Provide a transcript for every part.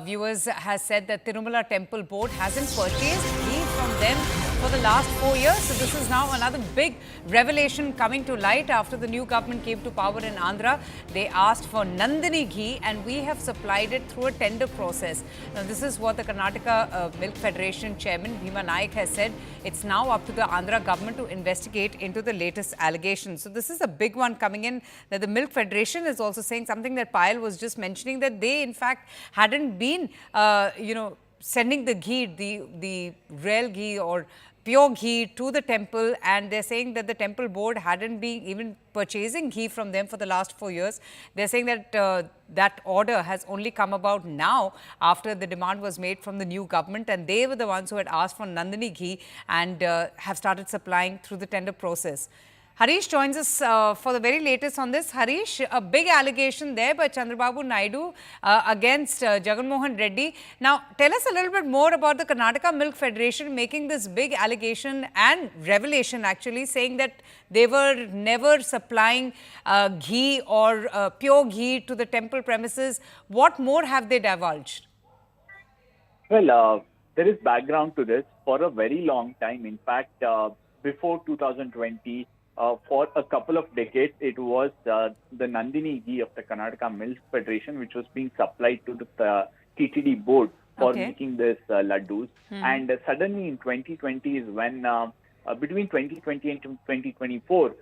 viewers, has said that Tirumala Temple Board hasn't purchased ghee from them for the last 4 years. So this is now another big revelation coming to light after the new government came to power in Andhra. They asked for Nandini ghee and we have supplied it through a tender process. Now this is what the Karnataka Milk Federation chairman Bhima Naik has said. It's now up to the Andhra government to investigate into the latest allegations. So this is a big one coming in, that the Milk Federation is also saying something that Payal was just mentioning, that they in fact hadn't been, sending the ghee, the real ghee or pure ghee to the temple, and they're saying that the temple board hadn't been even purchasing ghee from them for the last 4 years. They're saying that that order has only come about now after the demand was made from the new government, and they were the ones who had asked for Nandini ghee and have started supplying through the tender process. Harish joins us for the very latest on this. Harish, a big allegation there by Chandrababu Naidu against Jagan Mohan Reddy. Now, tell us a little bit more about the Karnataka Milk Federation making this big allegation and revelation, actually, saying that they were never supplying ghee or pure ghee to the temple premises. What more have they divulged? Well, there is background to this for a very long time. In fact, before 2020, for a couple of decades, it was the Nandini ghee of the Karnataka Milk Federation, which was being supplied to the TTD board for making this laddoos. And suddenly in 2020 is when, between 2020 and 2024,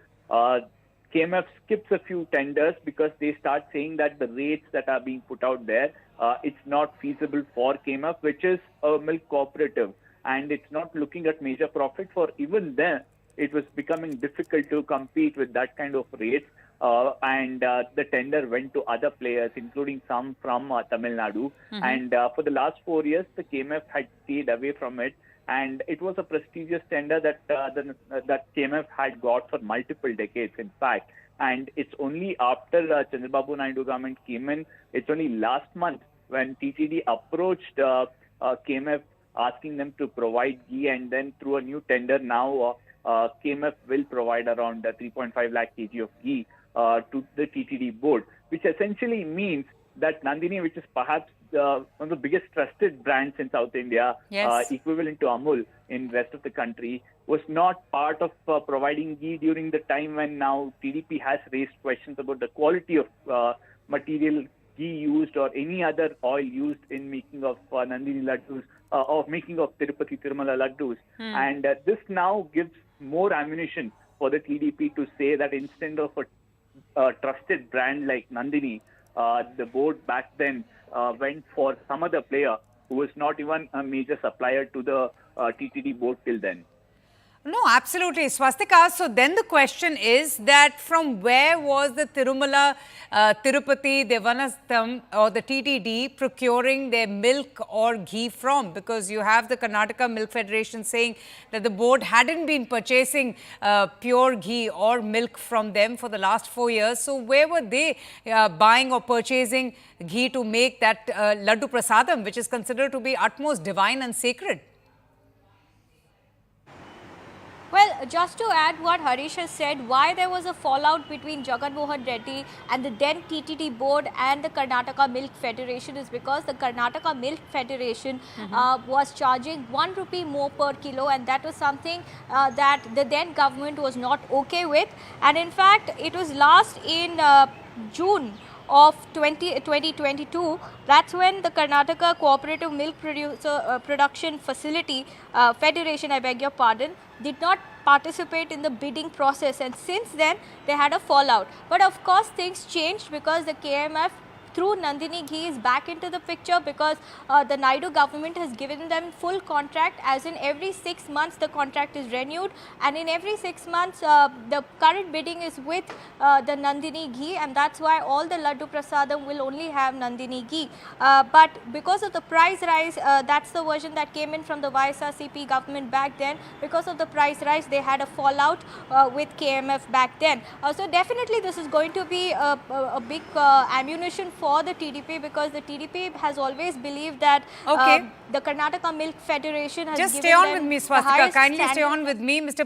KMF skips a few tenders because they start saying that the rates that are being put out there, it's not feasible for KMF, which is a milk cooperative. And it's not looking at major profit. For even then, it was becoming difficult to compete with that kind of rates, and the tender went to other players, including some from Tamil Nadu. And for the last 4 years, the KMF had stayed away from it, and it was a prestigious tender that that KMF had got for multiple decades, in fact. And it's only after Chandrababu Naidu government came in, it's only last month when TTD approached KMF asking them to provide ghee, and then through a new tender now, KMF will provide around 3.5 lakh kg of ghee to the TTD board, which essentially means that Nandini, which is perhaps one of the biggest trusted brands in South India, equivalent to Amul in rest of the country, was not part of providing ghee during the time when now TDP has raised questions about the quality of material ghee used or any other oil used in making of Nandini laddoos, or making of Tirupati Tirumala laddoos. And this now gives more ammunition for the TDP to say that instead of a trusted brand like Nandini, the board back then went for some other player who was not even a major supplier to the TTD board till then. No, absolutely, Swastika. So then the question is that from where was the Tirumala, Tirupati, Devanastham or the TTD procuring their milk or ghee from? Because you have the Karnataka Milk Federation saying that the board hadn't been purchasing pure ghee or milk from them for the last 4 years. So where were they buying or purchasing ghee to make that Laddoo Prasadam, which is considered to be utmost divine and sacred? Well, just to add what Harish has said, why there was a fallout between Jagan Mohan Reddy and the then TTD board and the Karnataka Milk Federation is because the Karnataka Milk Federation was charging 1 rupee more per kilo, and that was something that the then government was not okay with. And in fact, it was last in June of 2022, that's when the Karnataka Cooperative Milk Production Facility Federation, I beg your pardon, did not participate in the bidding process, and since then they had a fallout. But of course things changed because the KMF through Nandini Ghee is back into the picture, because the Naidu government has given them full contract, as in every 6 months the contract is renewed, and in every 6 months the current bidding is with the Nandini Ghee, and that's why all the Laddoo Prasadam will only have Nandini Ghee. But because of the price rise, that's the version that came in from the YSRCP government back then. Because of the price rise, they had a fallout with KMF back then. So definitely this is going to be a big ammunition for the TDP, because the TDP has always believed that the Karnataka Milk Federation has just given stay on them with me, the Swastika. highest Kindly stay standard. on with me. Mr.